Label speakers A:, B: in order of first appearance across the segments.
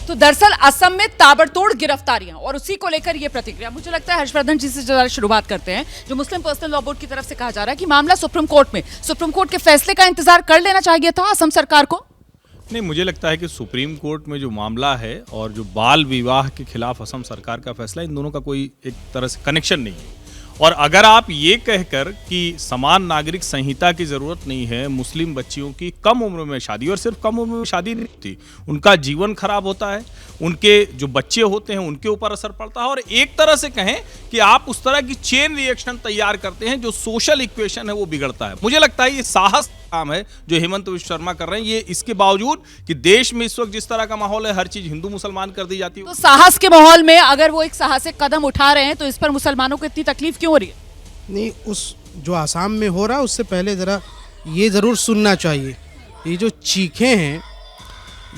A: तो दरअसल असम में ताबड़तोड़ गिरफ्तारियां और उसी को लेकर ये प्रतिक्रिया। मुझे लगता है हर्षवर्धन जी से जरा शुरुआत करते हैं। जो मुस्लिम पर्सनल लॉ बोर्ड की तरफ से कहा जा रहा है कि मामला सुप्रीम कोर्ट में, सुप्रीम कोर्ट के फैसले का इंतजार कर लेना चाहिए था असम सरकार को।
B: नहीं, मुझे लगता है कि सुप्रीम कोर्ट में जो मामला है और जो बाल विवाह के खिलाफ असम सरकार का फैसला, इन दोनों का कोई एक तरह से कनेक्शन नहीं है। और अगर आप ये कहकर कि समान नागरिक संहिता की ज़रूरत नहीं है, मुस्लिम बच्चियों की कम उम्र में शादी, और सिर्फ कम उम्र में शादी नहीं होती, उनका जीवन खराब होता है, उनके जो बच्चे होते हैं उनके ऊपर असर पड़ता है, और एक तरह से कहें कि आप उस तरह की चेन रिएक्शन तैयार करते हैं जो सोशल इक्वेशन है वो बिगड़ता है। मुझे लगता है ये साहस काम है जो हेमंत विश्व शर्मा कर रहे हैं। ये इसके बावजूद कि देश में इस वक्त जिस तरह का माहौल है, हर चीज हिंदू मुसलमान कर दी जाती है।
A: तो साहस के माहौल में अगर वो एक साहसिक कदम उठा रहे हैं तो इस पर मुसलमानों को इतनी तकलीफ क्यों हो रही है?
C: नहीं, उस जो आसाम में हो रहा है उससे पहले ज़रा ये ज़रूर सुनना चाहिए, ये जो चीखें हैं,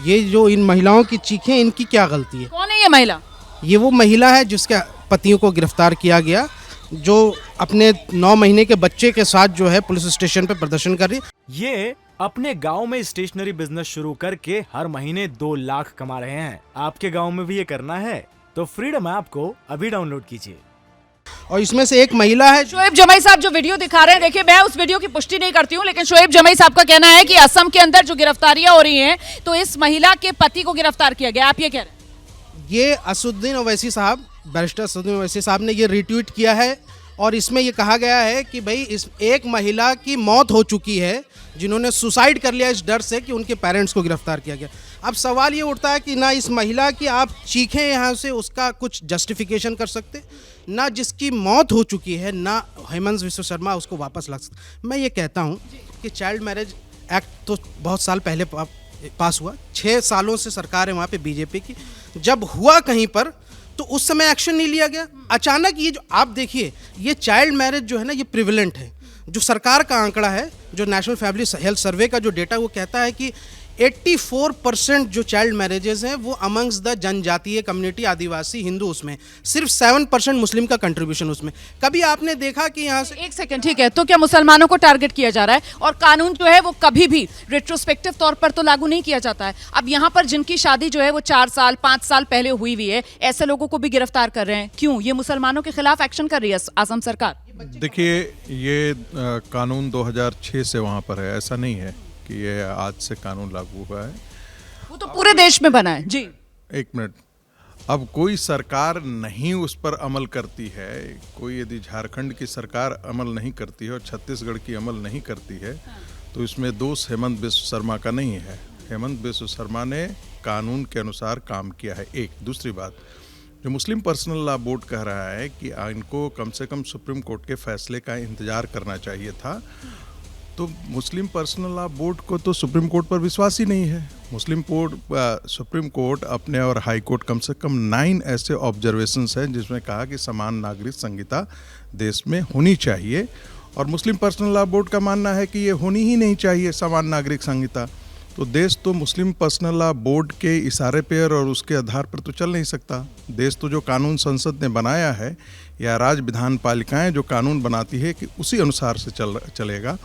C: ये जो इन महिलाओं की चीखें, इनकी क्या गलती है?
A: कौन है ये महिला?
C: ये वो महिला है जिसके पतियों को गिरफ्तार किया गया, जो अपने 9 महीने के बच्चे के साथ जो है पुलिस स्टेशन पे प्रदर्शन कर रही है।
D: ये अपने गांव में स्टेशनरी बिजनेस शुरू करके हर महीने 2 लाख कमा रहे हैं। आपके गांव में भी ये करना है तो फ्रीडम ऐप को अभी डाउनलोड कीजिए।
C: और इसमें से एक महिला है
A: शोएब जमाई साहब जो वीडियो दिखा रहे हैं, देखिए मैं उस वीडियो की पुष्टि नहीं करती हूँ, लेकिन शोएब जमाई साहब का कहना है कि असम के अंदर जो गिरफ्तारियां हो रही हैं तो इस महिला के पति को गिरफ्तार किया गया। आप ये कह रहे हैं?
C: ये असदुद्दीन ओवैसी साहब, बैरिस्टर असदुद्दीन ओवैसी साहब ने ये रिट्वीट किया है, और इसमें ये कहा गया है कि भाई इस एक महिला की मौत हो चुकी है जिन्होंने सुसाइड कर लिया इस डर से कि उनके पेरेंट्स को गिरफ्तार किया गया। अब सवाल ये उठता है कि ना इस महिला की आप चीखें यहाँ से उसका कुछ जस्टिफिकेशन कर सकते, ना जिसकी मौत हो चुकी है, ना हेमंत विश्व शर्मा उसको वापस ला सकते। मैं ये कहता हूँ कि चाइल्ड मैरिज एक्ट तो बहुत साल पहले पास हुआ, 6 सालों से सरकार है वहाँ पे बीजेपी की। जब हुआ कहीं पर तो उस समय एक्शन नहीं लिया गया। अचानक ये जो आप देखिए, ये चाइल्ड मैरिज जो है ना, ये प्रिविलेंट है। जो सरकार का आंकड़ा है, जो नेशनल फैमिली हेल्थ सर्वे का जो डेटा, वो कहता है कि 84% जो चाइल्ड मैरिजेज हैं वो अमंग्स द जनजातीय कम्युनिटी, आदिवासी, हिंदू, उसमें सिर्फ 7% मुस्लिम का कंट्रीब्यूशन उसमें। कभी आपने देखा कि यहाँ से
A: एक सेकंड, ठीक है, तो क्या मुसलमानों को टारगेट किया जा रहा है? और कानून जो है वो कभी भी रेट्रोस्पेक्टिव तौर पर तो लागू नहीं किया जाता है। अब यहाँ पर जिनकी शादी जो है वो 4 साल 5 साल पहले हुई हुई है, ऐसे लोगों को भी गिरफ्तार कर रहे हैं। क्यों? ये मुसलमानों के खिलाफ एक्शन कर रही है असम सरकार।
E: देखिए, ये कानून 2006 से वहाँ पर है, ऐसा नहीं है कि ये आज से कानून लागू हुआ है।
A: वो तो पूरे देश में बना है जी।
E: एक मिनट, अब कोई सरकार नहीं उस पर अमल करती है, कोई यदि झारखंड की सरकार अमल नहीं करती है और छत्तीसगढ़ की अमल नहीं करती है, तो इसमें दोष हेमंत बिस्व शर्मा का नहीं है। हेमंत बिस्व शर्मा ने कानून के अनुसार काम किया है। एक दूसरी बात, जो मुस्लिम पर्सनल लॉ बोर्ड कह रहा है कि इनको कम से कम सुप्रीम कोर्ट के फैसले का इंतजार करना चाहिए था, तो मुस्लिम पर्सनल लॉ बोर्ड को तो सुप्रीम कोर्ट पर विश्वास ही नहीं है। सुप्रीम कोर्ट अपने और हाई कोर्ट कम से कम 9 ऐसे ऑब्जर्वेशंस हैं जिसमें कहा कि समान नागरिक संहिता देश में होनी चाहिए, और मुस्लिम पर्सनल लॉ बोर्ड का मानना है कि ये होनी ही नहीं चाहिए समान नागरिक संहिता। तो देश तो मुस्लिम पर्सनल लॉ बोर्ड के इशारे पर और उसके आधार पर तो चल नहीं सकता। देश तो जो कानून संसद ने बनाया है या राज्य विधान पालिकाएं जो कानून बनाती है कि उसी अनुसार से चलेगा।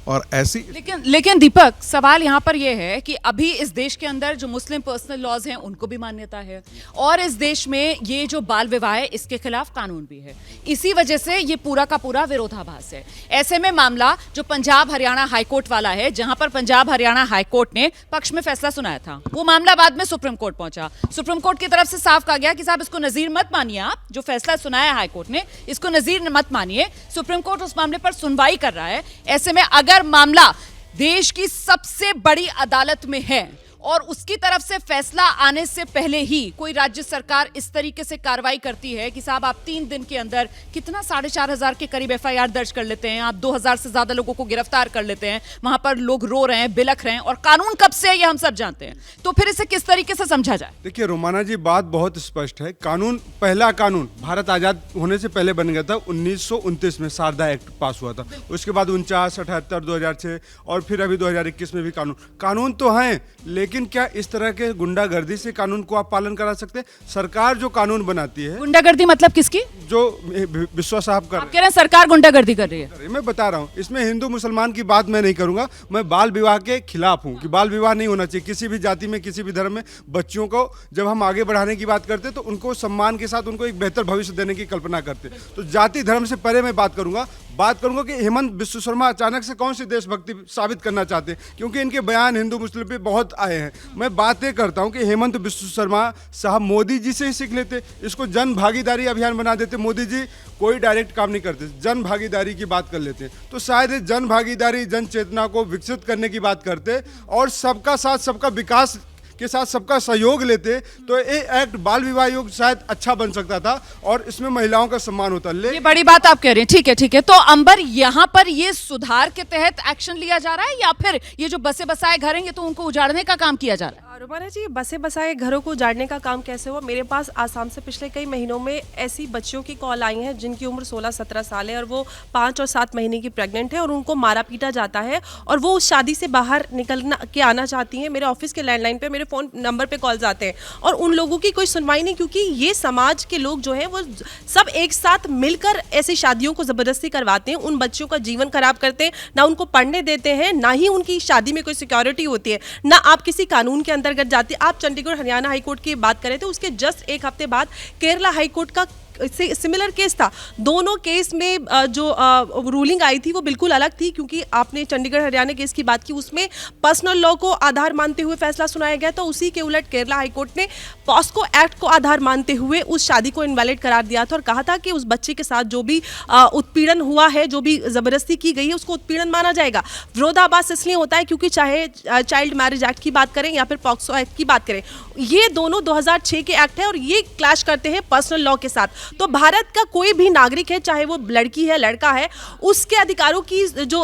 E: और ऐसी
A: लेकिन दीपक, सवाल यहाँ पर यह है कि अभी इस देश के अंदर जो मुस्लिम पर्सनल लॉज हैं उनको भी मान्यता है, और इस देश में ये जो बाल विवाह है इसके खिलाफ कानून भी है। इसी वजह से ये पूरा का पूरा विरोधाभास है। ऐसे में मामला जो पंजाब हरियाणा हाईकोर्ट वाला है, जहां पर पंजाब हरियाणा हाईकोर्ट ने पक्ष में फैसला सुनाया था, वो मामला बाद में सुप्रीम कोर्ट पहुंचा। सुप्रीम कोर्ट की तरफ से साफ कहा गया कि साहब इसको नजीर मत मानिए, आप जो फैसला सुनाया हाईकोर्ट ने इसको नजीर मत मानिए। सुप्रीम कोर्ट उस मामले पर सुनवाई कर रहा है। ऐसे में अगर मामला देश की सबसे बड़ी अदालत में है और उसकी तरफ से फैसला आने से पहले ही कोई राज्य सरकार इस तरीके से कार्रवाई करती है कि साहब आप 3 दिन के अंदर कितना 4,500 के करीब एफआईआर दर्ज कर लेते हैं, आप 2,000 से ज्यादा लोगों को गिरफ्तार कर लेते हैं, वहां पर लोग रो रहे हैं, बिलख रहे हैं, और कानून कब से है ये हम सब जानते हैं, तो फिर इसे किस तरीके से समझा जाए?
F: देखिए रोमाना जी, बात बहुत स्पष्ट है। कानून, पहला कानून भारत आजाद होने से पहले बन गया था, 1929 में शारदा एक्ट पास हुआ था। उसके बाद 49, 78, 2006 और फिर अभी 2021 में भी कानून तो हैं, लेकिन लेकिन क्या इस तरह के गुंडागर्दी से कानून को आप पालन करा सकते हैं? सरकार जो कानून बनाती है,
A: गुंडागर्दी मतलब किसकी?
F: जो विश्वा साहब कर
A: आप कह रहे हैं सरकार गुंडागर्दी कर रही है।
F: मैं बता रहा हूँ, इसमें हिंदू मुसलमान की बात मैं नहीं करूंगा। मैं बाल विवाह के खिलाफ हूँ कि बाल विवाह नहीं होना चाहिए किसी भी जाति में, किसी भी धर्म में। बच्चियों को जब हम आगे बढ़ाने की बात करते हैं तो उनको सम्मान के साथ उनको एक बेहतर भविष्य देने की कल्पना करते हैं। तो जाति धर्म से परे मैं बात करूंगा कि हेमंत बिस्व शर्मा अचानक से कौन सी देशभक्ति साबित करना चाहते हैं, क्योंकि इनके बयान हिंदू मुस्लिम पे बहुत आए हैं। मैं बातें करता हूं कि हेमंत बिस्व शर्मा साहब मोदी जी से ही सीख लेते, इसको जन भागीदारी अभियान बना देते। मोदी जी कोई डायरेक्ट काम नहीं करते, जन भागीदारी की बात कर लेते, तो शायद जन भागीदारी जन चेतना को विकसित करने की बात करते और सबका साथ सबका विकास के साथ सबका सहयोग लेते, तो ये एक्ट बाल विवाह योग शायद अच्छा बन सकता था और इसमें महिलाओं का सम्मान होता।
A: ये बड़ी बात आप कह रहे हैं, ठीक है ठीक है। तो अंबर, यहाँ पर ये सुधार के तहत एक्शन लिया जा रहा है या फिर ये जो बसे बसाए घर हैं ये तो उनको उजाड़ने का काम किया जा रहा है?
G: रुमाना जी, बसे बसाए घरों को उजाड़ने का काम कैसे हुआ? मेरे पास आसाम से पिछले कई महीनों में ऐसी बच्चियों की कॉल आई हैं जिनकी उम्र 16-17 साल है और वो 5 और 7 महीने की प्रेग्नेंट है और उनको मारा पीटा जाता है और वो उस शादी से बाहर निकलना के आना चाहती हैं। मेरे ऑफिस के लैंडलाइन पे मेरे फ़ोन नंबर पे कॉल्स आते हैं और उन लोगों की कोई सुनवाई नहीं, क्योंकि ये समाज के लोग जो हैं वो सब एक साथ मिलकर ऐसी शादियों को ज़बरदस्ती करवाते हैं, उन बच्चों का जीवन खराब करते हैं, ना उनको पढ़ने देते हैं, ना ही उनकी शादी में कोई सिक्योरिटी होती है, ना आप किसी कानून के अंतर्गत जाती। आप चंडीगढ़ हरियाणा हाईकोर्ट की बात करें तो उसके जस्ट एक हफ्ते बाद केरला हाईकोर्ट का सिमिलर केस था। दोनों केस में जो रूलिंग आई थी वो बिल्कुल अलग थी, क्योंकि आपने चंडीगढ़ हरियाणा केस की बात की, उसमें पर्सनल लॉ को आधार मानते हुए फैसला सुनाया गया, तो उसी के उलट केरला हाईकोर्ट ने पॉस्को एक्ट को आधार मानते हुए उस शादी को इनवैलिड करार दिया था और कहा था कि उस बच्चे के साथ जो भी उत्पीड़न हुआ है, जो भी ज़बरदस्ती की गई है, उसको उत्पीड़न माना जाएगा। विरोधाभास इसलिए होता है क्योंकि चाहे चाइल्ड मैरिज एक्ट की बात करें या फिर पॉक्सो एक्ट की बात करें, ये दोनों 2006 के एक्ट है और ये क्लैश करते हैं पर्सनल लॉ के साथ। तो भारत का कोई भी नागरिक है, चाहे वो लड़की है लड़का है, उसके अधिकारों की जो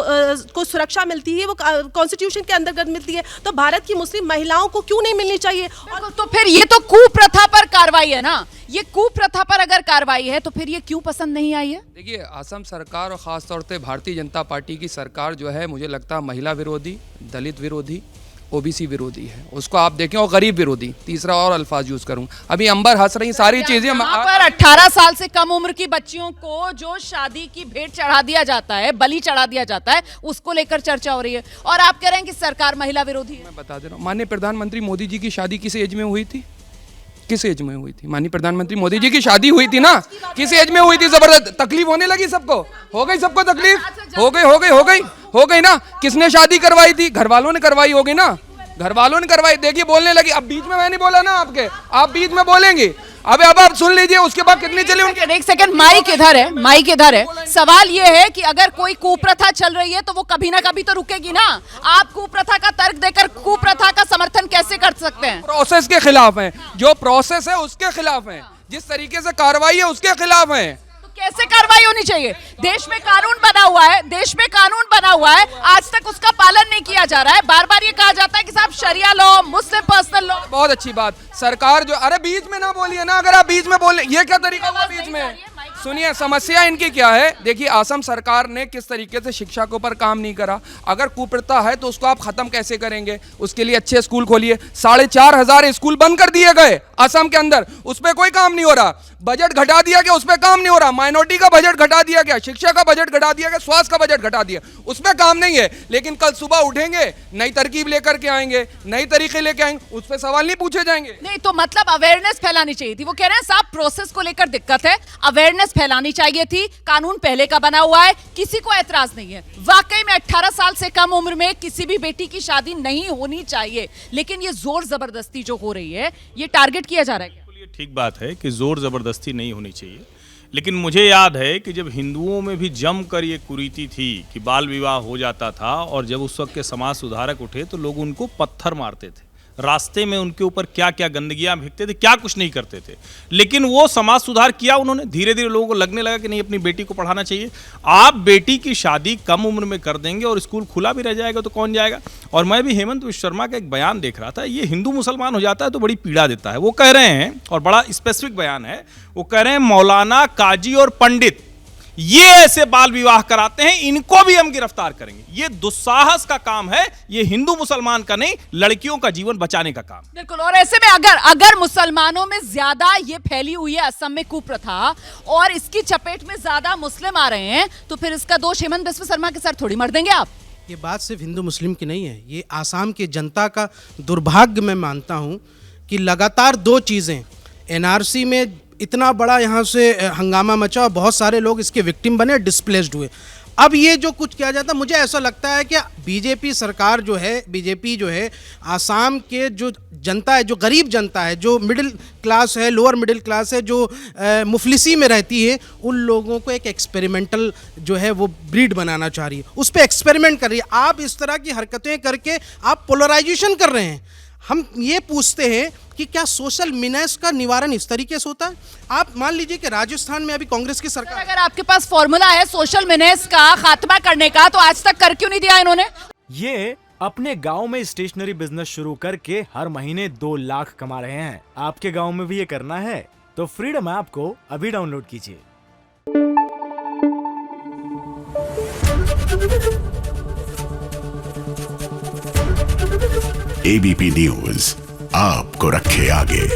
G: को सुरक्षा मिलती है वो कॉन्स्टिट्यूशन के अंतर्गत मिलती है। तो भारत की मुस्लिम महिलाओं को क्यों नहीं मिलनी चाहिए?
A: और तो फिर ये तो कुप्रथा पर कार्रवाई है ना, ये कुप्रथा पर अगर कार्रवाई है तो फिर ये क्यों पसंद नहीं आई है?
H: देखिए, असम सरकार और ख़ासतौर से भारतीय जनता पार्टी की सरकार जो है, मुझे लगता है महिला विरोधी, दलित विरोधी, ओबीसी विरोधी है। उसको आप देखें, और गरीब विरोधी, तीसरा और अल्फाज यूज करूं। अभी अंबर हंस रही सारी चीजें।
A: यहाँ पर 18 साल से कम उम्र की बच्चियों को जो शादी की भेंट चढ़ा दिया जाता है, बलि चढ़ा दिया जाता है, उसको लेकर चर्चा हो रही है और आप कह रहे हैं कि सरकार महिला विरोधी है।
H: मैं बता दे रहा हूँ, माननीय प्रधानमंत्री मोदी जी की शादी किस एज में हुई थी? किस एज में हुई थी? माननीय प्रधानमंत्री मोदी जी की शादी हुई थी ना, किस एज में हुई थी? जबरदस्त तकलीफ होने लगी सबको, हो गई सबको तकलीफ, हो गई ना। किसने शादी करवाई थी? घर वालों ने करवाई होगी ना, घर वालों ने करवाई। देखिए बोलने लगी, अब बीच में मैं नहीं बोला ना आपके, आप बीच में बोलेंगे। अब आप सुन लीजिए, उसके बाद कितनी चली उनकी।
A: एक सेकंड, माइक इधर है, माइक इधर है। सवाल ये है कि अगर कोई कुप्रथा चल रही है तो वो कभी ना कभी तो रुकेगी ना। आप कुप्रथा का तर्क देकर कुप्रथा का समर्थन कैसे कर सकते हैं?
H: प्रोसेस के खिलाफ हैं, जो प्रोसेस है उसके खिलाफ हैं, जिस तरीके से कार्रवाई है उसके खिलाफ हैं।
A: कैसे कार्रवाई होनी चाहिए? देश में कानून बना हुआ है, देश में कानून बना हुआ है, आज तक उसका पालन नहीं किया जा रहा है। बार बार ये कहा जाता है कि साहब शरिया लॉ, मुस्लिम पर्सनल लॉ।
H: बहुत अच्छी बात, सरकार जो, अरे बीच में ना बोलिए ना, अगर आप बीच में बोले, ये क्या तरीका हुआ बीच में? सुनिए, समस्या इनकी क्या है। देखिए, असम सरकार ने किस तरीके से शिक्षा के ऊपर काम नहीं करा। अगर कुप्रथा है तो उसको आप खत्म कैसे करेंगे? उसके लिए अच्छे स्कूल खोलिए। 4,500 स्कूल बंद कर दिए गए असम के अंदर, उस पर कोई काम नहीं हो रहा। बजट घटा दिया गया, उस पर काम नहीं हो रहा। माइनॉरिटी का बजट घटा दिया गया, शिक्षा का बजट घटा दिया गया, स्वास्थ्य का बजट घटा दिया, उस पर काम नहीं है। लेकिन कल सुबह उठेंगे, नई तरकीब लेकर के आएंगे, नई तरीके लेके आएंगे, उस पर सवाल नहीं पूछे जाएंगे।
A: नहीं तो मतलब अवेयरनेस फैलानी चाहिए थी। वो कह रहे हैं साहब प्रोसेस को लेकर दिक्कत है, अवेयरनेस फैलानी चाहिए थी। कानून पहले का बना हुआ है, किसी को ऐतराज नहीं है। वाकई में 18 साल से कम उम्र में किसी भी बेटी की शादी नहीं होनी चाहिए, लेकिन ये जोर जबरदस्ती जो हो रही है, ये टारगेट किया जा रहा है।
B: ये ठीक बात है कि जोर ज़बरदस्ती नहीं होनी चाहिए, लेकिन मुझे याद है कि जब हिंदुओं में भी जमकर ये कुरीति थी कि बाल विवाह हो जाता था और जब उस वक्त के समाज सुधारक उठे तो लोग उनको पत्थर मारते थे, रास्ते में उनके ऊपर क्या क्या गंदगियां फेंकते थे, क्या कुछ नहीं करते थे। लेकिन वो समाज सुधार किया उन्होंने। धीरे धीरे लोगों को लगने लगा कि नहीं, अपनी बेटी को पढ़ाना चाहिए। आप बेटी की शादी कम उम्र में कर देंगे और स्कूल खुला भी रह जाएगा तो कौन जाएगा? और मैं भी हेमंत बिस्व शर्मा का एक बयान देख रहा था, ये हिंदू मुसलमान हो जाता है तो बड़ी पीड़ा देता है। वो कह रहे हैं, और बड़ा स्पेसिफिक बयान है, वो कह रहे हैं मौलाना, काजी और पंडित ये ऐसे बाल विवाह कराते हैं, इनको भी हम गिरफ्तार करेंगे। ये दुस्साहस का काम है, ये हिंदू मुसलमान का नहीं, लड़कियों का जीवन बचाने का काम।
A: बिल्कुल। और ऐसे में अगर मुसलमानों में ज्यादा ये फैली हुई है असम में कुप्रथा और इसकी चपेट में ज्यादा मुस्लिम आ रहे हैं, तो फिर इसका दोष हेमंत बिस्वा शर्मा के सर थोड़ी मर देंगे आप।
C: ये बात सिर्फ हिंदू मुस्लिम की नहीं है, ये आसाम की जनता का दुर्भाग्य मैं मानता हूँ कि लगातार दो चीज़ें, एनआरसी में इतना बड़ा यहाँ से हंगामा मचा और बहुत सारे लोग इसके विक्टिम बने, डिस्प्लेस्ड हुए। अब ये जो कुछ किया जाता, मुझे ऐसा लगता है कि बीजेपी सरकार जो है, बीजेपी जो है, आसाम के जो जनता है, जो गरीब जनता है, जो मिडिल क्लास है, लोअर मिडिल क्लास है, जो मुफलिसी में रहती है, उन लोगों को एक एक्सपेरिमेंटल जो है वो ब्रीड बनाना चाह रही है, उस पर एक्सपेरिमेंट कर रही है। आप इस तरह की हरकतें करके आप पोलराइजेशन कर रहे हैं। हम ये पूछते हैं कि क्या सोशल मिनेस का निवारण इस तरीके से होता है? आप मान लीजिए कि राजस्थान में अभी कांग्रेस की सरकार,
A: अगर आपके पास फॉर्मूला है सोशल मिनेस का खात्मा करने का, तो आज तक कर क्यों नहीं दिया इन्होंने?
D: ये अपने गांव में स्टेशनरी बिजनेस शुरू करके हर महीने 2 लाख कमा रहे हैं। आपके गांव में भी ये करना है तो फ्रीडम ऐप को अभी डाउनलोड कीजिए।
I: एबीपी न्यूज आपको रखे आगे।